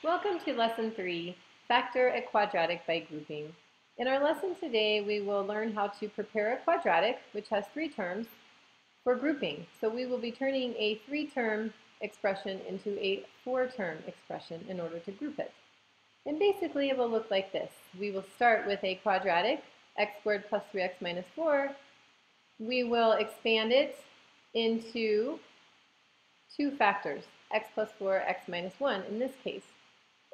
Welcome to Lesson 3, Factor a Quadratic by Grouping. In our lesson today, we will learn how to prepare a quadratic, which has three terms, for grouping. So we will be turning a three-term expression into a four-term expression in order to group it. And basically, it will look like this. We will start with a quadratic, x squared plus 3x minus 4. We will expand it into two factors, x plus 4, x minus 1 in this case.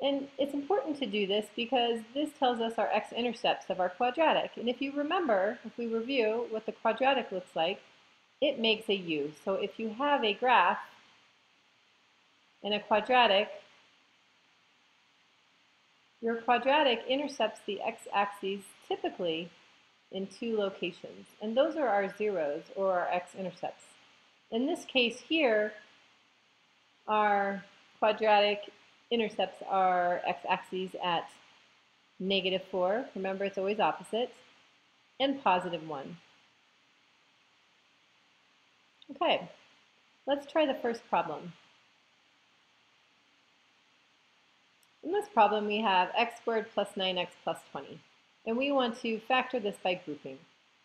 And it's important to do this because this tells us our x-intercepts of our quadratic. And if you remember, if we review what the quadratic looks like, it makes a U. So if you have a graph and a quadratic, your quadratic intercepts the x-axis typically in two locations. And those are our zeros, or our x-intercepts. In this case here, our quadratic intercepts our x-axis at -4, remember it's always opposite, and +1. Okay, let's try the first problem. In this problem we have x squared plus 9x plus 20, and we want to factor this by grouping.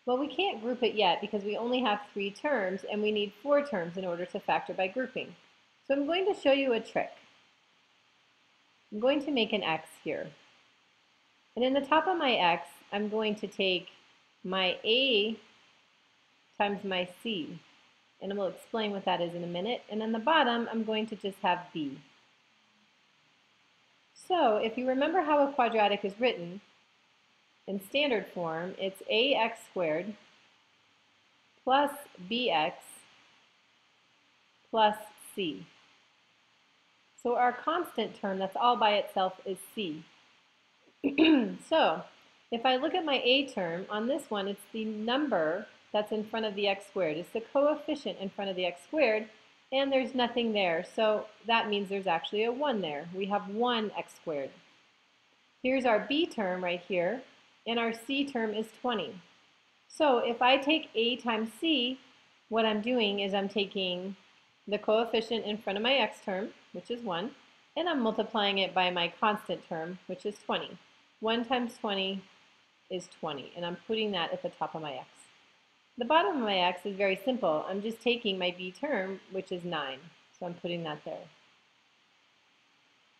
Well, we can't group it yet because we only have 3 terms and we need 4 terms in order to factor by grouping. So I'm going to show you a trick. I'm going to make an x here. And in the top of my x, I'm going to take my a times my c. And we'll explain what that is in a minute. And in the bottom, I'm going to just have b. So if you remember how a quadratic is written, in standard form, it's ax squared plus bx plus c. So our constant term that's all by itself is c. So if I look at my a term, on this one it's the number that's in front of the x squared. It's the coefficient in front of the x squared, and there's nothing there. So that means there's actually a 1 there. We have 1 x squared. Here's our b term right here, and our c term is 20. So if I take a times c, what I'm doing is I'm taking the coefficient in front of my x term, which is 1, and I'm multiplying it by my constant term, which is 20. 1 times 20 is 20, and I'm putting that at the top of my x. The bottom of my x is very simple. I'm just taking my b term, which is 9, so I'm putting that there.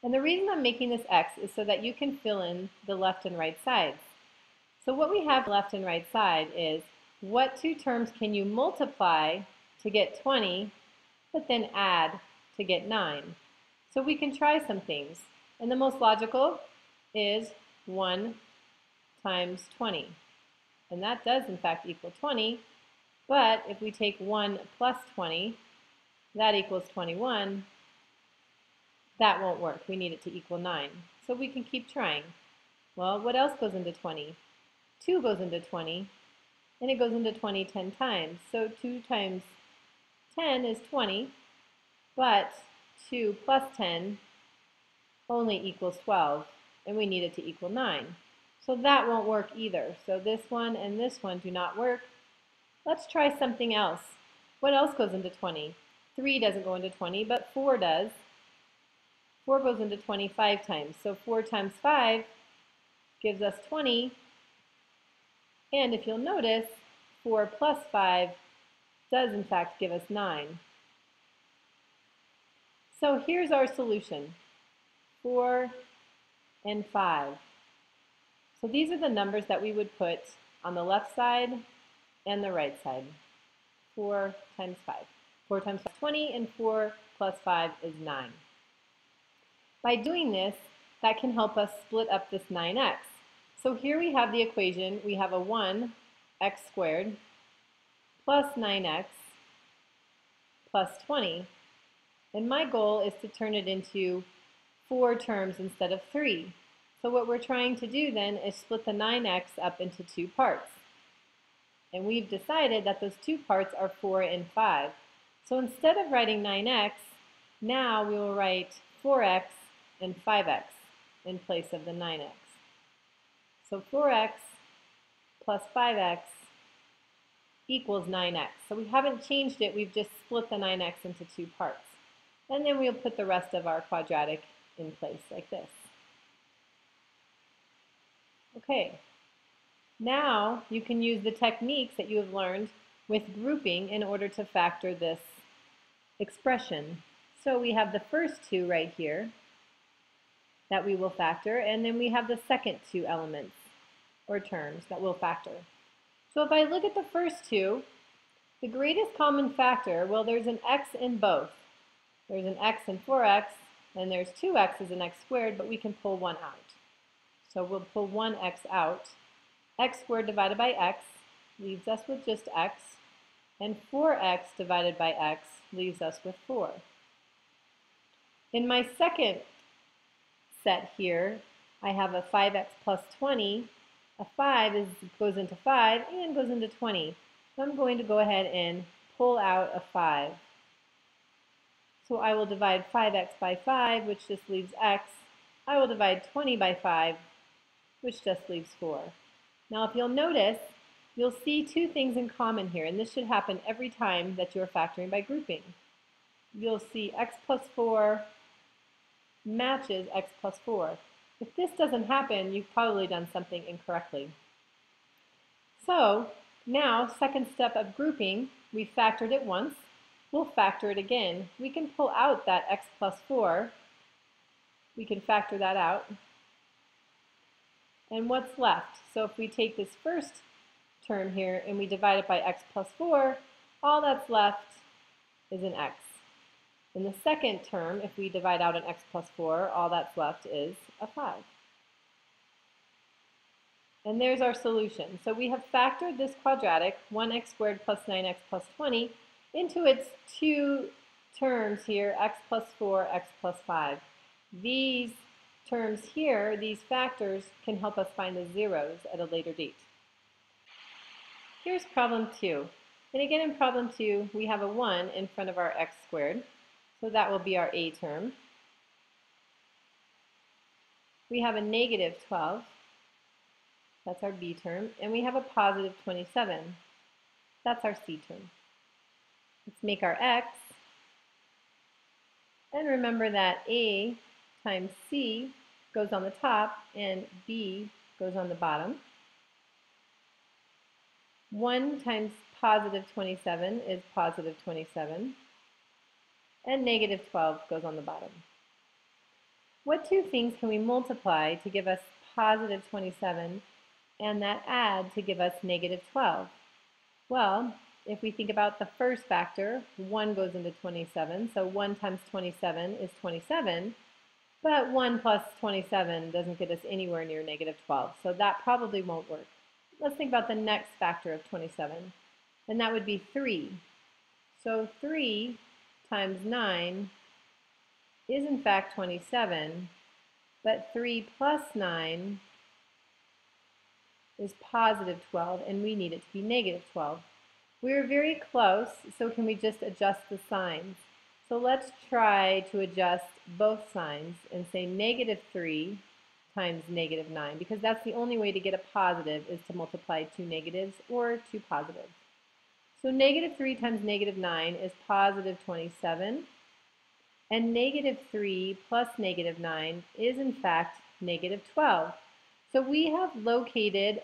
And the reason I'm making this x is so that you can fill in the left and right sides. So what we have left and right side is, what two terms can you multiply to get 20, but then add to get 9? So we can try some things. And the most logical is 1 times 20. And that does in fact equal 20. But if we take 1 plus 20, that equals 21. That won't work. We need it to equal 9. So we can keep trying. Well, what else goes into 20? 2 goes into 20, and it goes into 20 10 times. So 2 times 10 is 20, but 2 plus 10 only equals 12, and we need it to equal 9. So that won't work either. So this one and this one do not work. Let's try something else. What else goes into 20? 3 doesn't go into 20, but 4 does. 4 goes into 20 5 times. So 4 times 5 gives us 20. And if you'll notice, 4 plus 5 does in fact give us 9. So here's our solution, 4 and 5. So these are the numbers that we would put on the left side and the right side. 4 times 5. 4 times 5 is 20, and 4 plus 5 is 9. By doing this, that can help us split up this 9x. So here we have the equation. We have a 1 x squared plus 9x plus 20. And my goal is to turn it into 4 terms instead of 3. So what we're trying to do then is split the 9x up into 2 parts. And we've decided that those 2 parts are 4 and 5. So instead of writing 9x, now we will write 4x and 5x in place of the 9x. So 4x plus 5x equals 9x. So we haven't changed it, we've just split the 9x into 2 parts. And then we'll put the rest of our quadratic in place like this. Okay, now you can use the techniques that you have learned with grouping in order to factor this expression. So we have the first two right here that we will factor, and then we have the second two elements or terms that we'll factor. So if I look at the first two, the greatest common factor, well, there's an x in both. There's an x in 4x, and there's 2x's in x squared, but we can pull one out. So we'll pull one x out. X squared divided by x leaves us with just x, and 4x divided by x leaves us with 4. In my second set here, I have a 5x plus 20. A 5 goes into 5 and goes into 20. So I'm going to go ahead and pull out a 5. So I will divide 5x by 5, which just leaves x. I will divide 20 by 5, which just leaves 4. Now if you'll notice, you'll see two things in common here, and this should happen every time that you're factoring by grouping. You'll see x plus 4 matches x plus 4. If this doesn't happen, you've probably done something incorrectly. So now, second step of grouping, we factored it once. We'll factor it again. We can pull out that x plus 4. We can factor that out. And what's left? So if we take this first term here and we divide it by x plus 4, all that's left is an x. In the second term, if we divide out an x plus 4, all that's left is a 5. And there's our solution. So we have factored this quadratic, 1x squared plus 9x plus 20, into its two terms here, x plus 4, x plus 5. These terms here, these factors, can help us find the zeros at a later date. Here's problem 2. And again, in problem 2, we have a 1 in front of our x squared. So that will be our a term. We have a negative 12. That's our b term. And we have a positive 27. That's our c term. Let's make our x. And remember that a times c goes on the top and b goes on the bottom. 1 times positive 27 is positive 27. And negative 12 goes on the bottom. What two things can we multiply to give us positive 27 and that add to give us negative 12? Well, if we think about the first factor, 1 goes into 27, so 1 times 27 is 27, but 1 plus 27 doesn't get us anywhere near negative 12, so that probably won't work. Let's think about the next factor of 27, and that would be 3. So 3 times 9 is in fact 27, but 3 plus 9 is positive 12, and we need it to be negative 12. We're very close, so can we just adjust the signs? So let's try to adjust both signs and say negative 3 times negative 9, because that's the only way to get a positive is to multiply two negatives or two positives. So negative 3 times negative 9 is positive 27, and negative 3 plus negative 9 is in fact negative 12. So we have located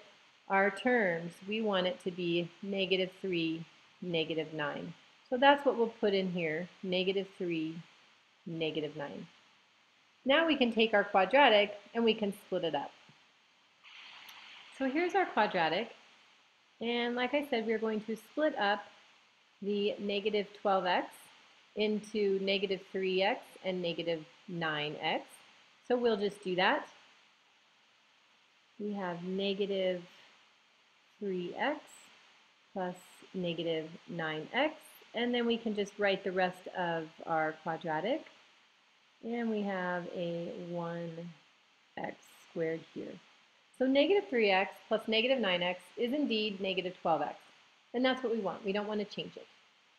our terms. We want it to be negative 3, negative 9. So that's what we'll put in here, negative 3, negative 9. Now we can take our quadratic and we can split it up. So here's our quadratic. And like I said, we're going to split up the negative 12x into negative 3x and negative 9x. So we'll just do that. We have negative 3x plus negative 9x. And then we can just write the rest of our quadratic. And we have a 1x squared here. So negative 3x plus negative 9x is indeed negative 12x. And that's what we want. We don't want to change it.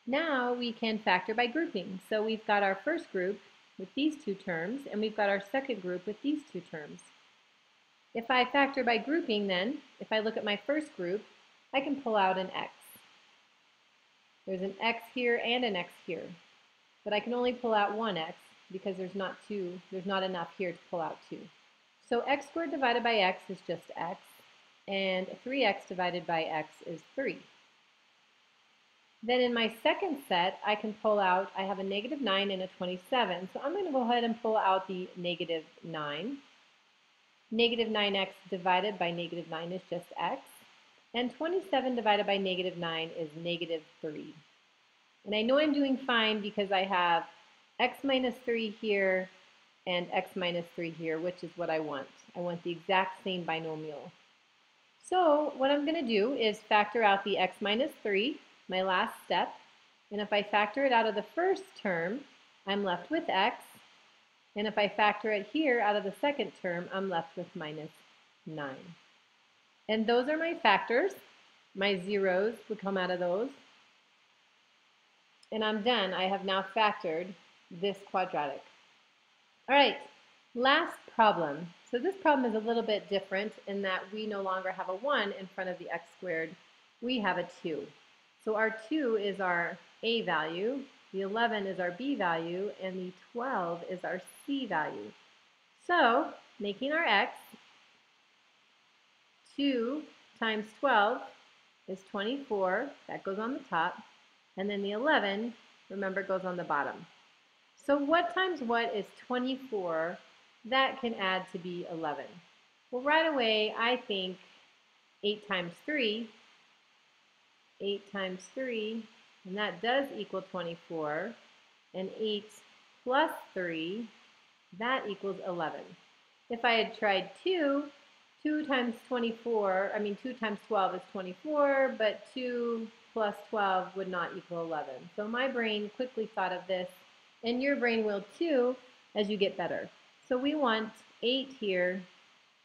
Now we can factor by grouping. So we've got our first group with these two terms, and we've got our second group with these two terms. If I factor by grouping then, if I look at my first group, I can pull out an x. There's an x here and an x here. But I can only pull out one x, because there's not enough here to pull out 2. So x squared divided by x is just x, and 3x divided by x is 3. Then in my second set, I can pull out, I have a negative 9 and a 27, so I'm going to go ahead and pull out the negative 9. Negative 9x divided by negative 9 is just x, and 27 divided by negative 9 is negative 3. And I know I'm doing fine because I have x minus 3 here and x minus 3 here, which is what I want. I want the exact same binomial. So what I'm going to do is factor out the x minus 3, my last step, and if I factor it out of the first term, I'm left with x, and if I factor it here out of the second term, I'm left with minus 9. And those are my factors. My zeros would come out of those. And I'm done. I have now factored this quadratic. All right, last problem. So this problem is a little bit different in that we no longer have a 1 in front of the x squared. We have a 2. So our 2 is our a value, the 11 is our b value, and the 12 is our c value. So making our x, 2 times 12 is 24. That goes on the top. And then the 11, remember, goes on the bottom. So what times what is 24 that can add to be 11? Well, right away, I think 8 times 3, 8 times 3, and that does equal 24, and 8 plus 3, that equals 11. If I had tried 2 times 24, 2 times 12 is 24, but 2 plus 12 would not equal 11. So my brain quickly thought of this, and your brain will too as you get better. So we want 8 here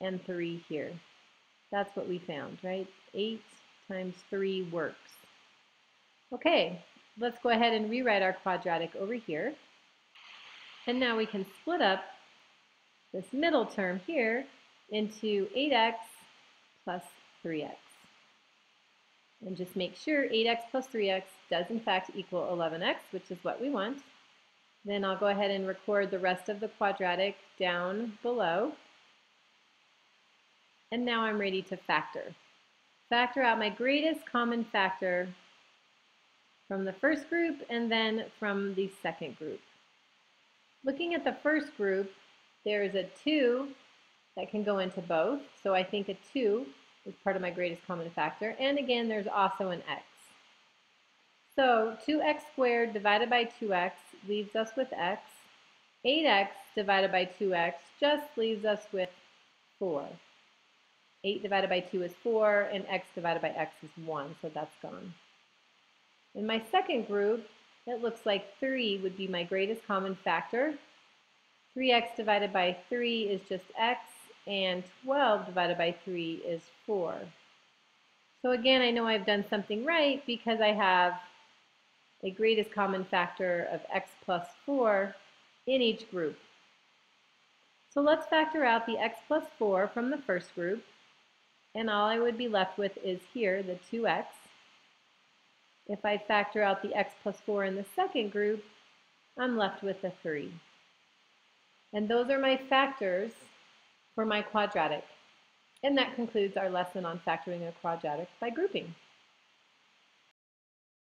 and 3 here. That's what we found, right? 8 times 3 works. Okay, let's go ahead and rewrite our quadratic over here. And now we can split up this middle term here into 8x plus 3x. And just make sure 8x plus 3x does in fact equal 11x, which is what we want. Then I'll go ahead and record the rest of the quadratic down below. And now I'm ready to factor. Factor out my greatest common factor from the first group and then from the second group. Looking at the first group, there is a 2 that can go into both. So I think a 2 is part of my greatest common factor. And again, there's also an x. So 2x squared divided by 2x leaves us with x. 8x divided by 2x just leaves us with 4. 8 divided by 2 is 4, and x divided by x is 1, so that's gone. In my second group, it looks like 3 would be my greatest common factor. 3x divided by 3 is just x, and 12 divided by 3 is 4. So again, I know I've done something right because I have a greatest common factor of x plus 4 in each group. So let's factor out the x plus 4 from the first group, and all I would be left with is here, the 2x. If I factor out the x plus 4 in the second group, I'm left with a 3. And those are my factors for my quadratic. And that concludes our lesson on factoring a quadratic by grouping.